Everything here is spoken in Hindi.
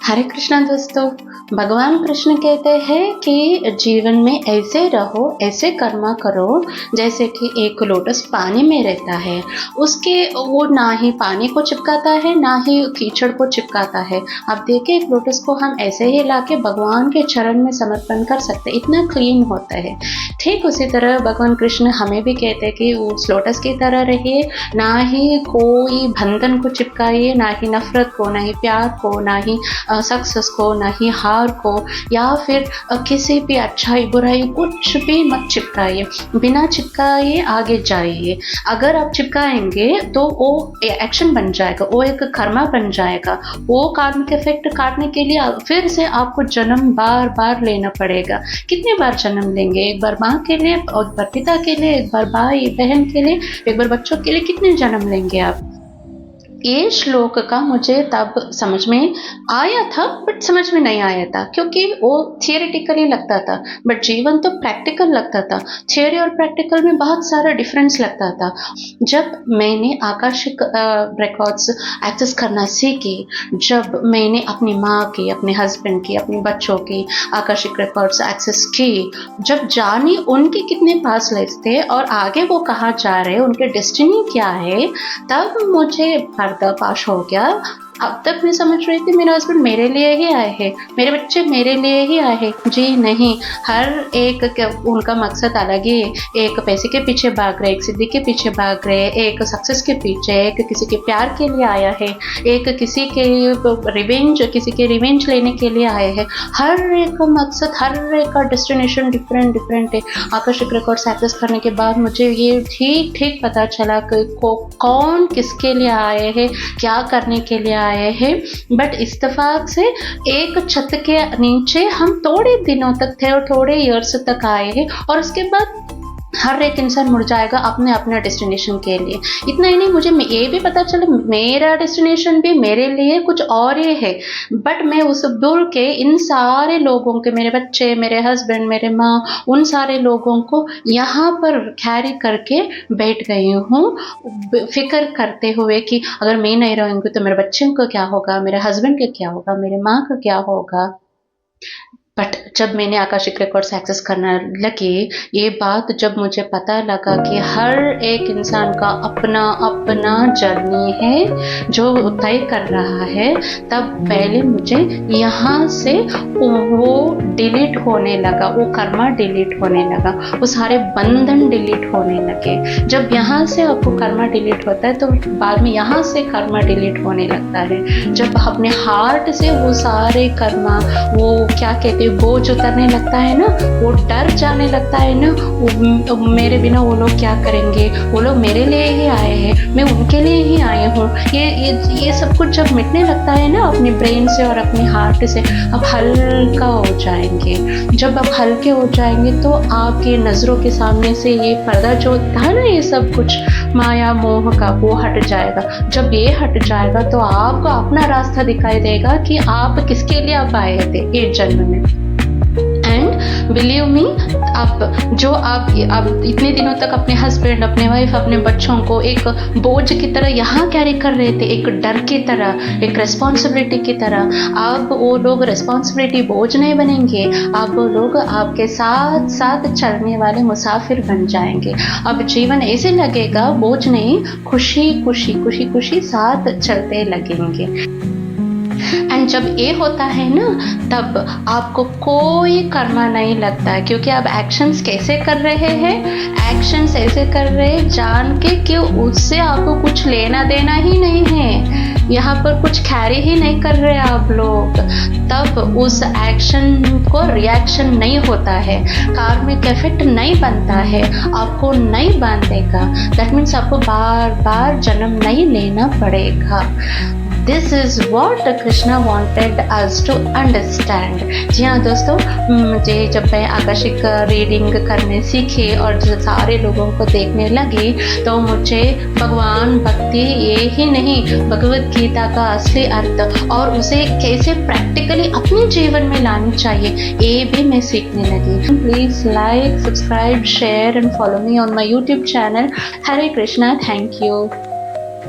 हरे कृष्णा दोस्तों। भगवान कृष्ण कहते हैं कि जीवन में ऐसे रहो, ऐसे कर्मा करो जैसे कि एक लोटस पानी में रहता है, उसके वो ना ही पानी को चिपकाता है ना ही कीचड़ को चिपकाता है। अब देखिए एक लोटस को हम ऐसे ही लाके भगवान के चरण में समर्पण कर सकते हैं, इतना क्लीन होता है। ठीक उसी तरह भगवान कृष्ण हमें भी कहते हैं कि उस लोटस की तरह रहिए, ना ही कोई बंधन को चिपकाइए, ना ही नफरत को, ना ही प्यार को, ना ही सक्सेस को, ना ही हार को, या फिर किसी भी अच्छाई बुराई कुछ भी मत चिपकाइए। बिना चिपकाए आगे जाइए। अगर आप चिपकाएंगे तो वो एक्शन बन जाएगा, वो एक कर्मा बन जाएगा। वो कार्मिक इफेक्ट काटने के लिए फिर से आपको जन्म बार बार लेना पड़ेगा। कितनी बार जन्म लेंगे? एक बार माँ के लिए, और एक बार पिता के लिए, एक बार भाई बहन के लिए, एक बार बच्चों के लिए, कितने जन्म लेंगे आप? ये श्लोक का मुझे तब समझ में आया था, बट समझ में नहीं आया था क्योंकि वो थियोरेटिकली लगता था, बट जीवन तो प्रैक्टिकल लगता था। थियोरी और प्रैक्टिकल में बहुत सारा डिफरेंस लगता था। जब मैंने आकाशिक रिकॉर्ड्स एक्सेस करना सीखी, जब मैंने अपनी माँ की, अपने हस्बैंड की, अपने बच्चों की आकाशिक रिकॉर्ड्स एक्सेस की, जब जानी उनके कितने पास लाइफ थे और आगे वो कहाँ जा रहे, उनके डेस्टिनी क्या है, तब मुझे पर्दाफाश हो गया। अब तक मैं समझ रही थी मेरा हस्बैंड मेरे लिए ही आए हैं, मेरे बच्चे मेरे लिए ही आए हैं। जी नहीं, हर एक उनका मकसद अलग ही है। एक पैसे के पीछे भाग रहे, एक सिद्धि के पीछे भाग रहे, एक सक्सेस के पीछे, एक किसी के प्यार के लिए आया है, एक किसी के रिवेंज लेने के लिए आए हैं। हर एक मकसद, हर एक का डेस्टिनेशन डिफरेंट डिफरेंट है। आकाशिक रिकॉर्ड्स एक्सेस करने के बाद मुझे ये ठीक ठीक पता चला कि कौन किसके लिए आए हैं, क्या करने के लिए आए हैं। बट इत्तेफाक से एक छत के नीचे हम थोड़े दिनों तक थे और थोड़े ईयर्स तक आए हैं, और उसके बाद हर एक इंसान मुड़ जाएगा अपने अपने डेस्टिनेशन के लिए। इतना ही नहीं, मुझे ये भी पता चला मेरा डेस्टिनेशन भी मेरे लिए कुछ और ही है। बट मैं उस भूल के इन सारे लोगों के, मेरे बच्चे, मेरे हस्बैंड, मेरे माँ, उन सारे लोगों को यहाँ पर कैरी करके बैठ गई हूँ, फिक्र करते हुए कि अगर मैं नहीं रहूँगी तो मेरे बच्चों को क्या होगा, मेरे हस्बैंड का क्या होगा, मेरे माँ का क्या होगा। बट जब मैंने आकाशिक रिकॉर्ड्स एक्सेस करना लगी, ये बात जब मुझे पता लगा कि हर एक इंसान का अपना अपना जर्नी है जो तय कर रहा है, तब पहले मुझे यहाँ से वो डिलीट होने लगा, वो कर्मा डिलीट होने लगा, वो सारे बंधन डिलीट होने लगे। जब यहाँ से आपको कर्मा डिलीट होता है तो बाद में यहाँ से कर्मा डिलीट होने लगता है। जब अपने हार्ट से वो सारे कर्मा, वो क्या कहते बोझ उतरने लगता है ना, वो डर जाने लगता है ना, वो मेरे बिना वो लोग क्या करेंगे, वो लोग मेरे लिए ही आए हैं, मैं उनके लिए ही आई हूँ, ये सब कुछ जब मिटने लगता है ना अपने ब्रेन से और अपने हार्ट से, अब हल्का हो जाएंगे। जब आप हल्के हो जाएंगे तो आपकी नज़रों के सामने से ये पर्दा जो था ना, ये सब कुछ माया मोह का, वो हट जाएगा। जब ये हट जाएगा तो आपको अपना रास्ता दिखाई देगा कि आप किसके लिए आप आए थे इस जन्म में। एंड बिलीव मी, आप इतने दिनों तक अपने हस्बैंड, अपने वाइफ, अपने बच्चों को एक बोझ की तरह यहाँ कैरी कर रहे थे, एक डर की तरह, एक रिस्पॉन्सिबिलिटी की तरह। अब वो लोग रिस्पॉन्सिबिलिटी बोझ नहीं बनेंगे, अब वो लोग आपके साथ साथ चलने वाले मुसाफिर बन जाएंगे। अब जीवन ऐसे लगेगा बोझ नहीं, खुशी खुशी खुशी खुशी साथ चलते लगेंगे। एंड जब ये होता है ना, तब आपको कोई कर्मा नहीं लगता है, क्योंकि आप एक्शंस कैसे कर रहे हैं, एक्शंस ऐसे कर रहे हैं जान के कि उससे आपको कुछ लेना देना ही नहीं है, यहाँ पर कुछ कैरी ही नहीं कर रहे आप लोग। तब उस एक्शन को रिएक्शन नहीं होता है, कार्मिक इफेक्ट नहीं बनता है, आपको नहीं बांधेगा। दैट मीन्स आपको बार बार जन्म नहीं लेना पड़ेगा। This is what Krishna wanted us to understand। जी हाँ दोस्तों, मुझे जब मैं आकाशिक रीडिंग करने सीखी और सारे लोगों को देखने लगी, तो मुझे भगवान भक्ति ये ही नहीं, भगवत गीता का असली अर्थ और उसे कैसे प्रैक्टिकली अपने जीवन में लानी चाहिए, ये भी मैं सीखने लगी। Please like, subscribe, share and follow me on my YouTube channel. Hare Krishna. Thank you.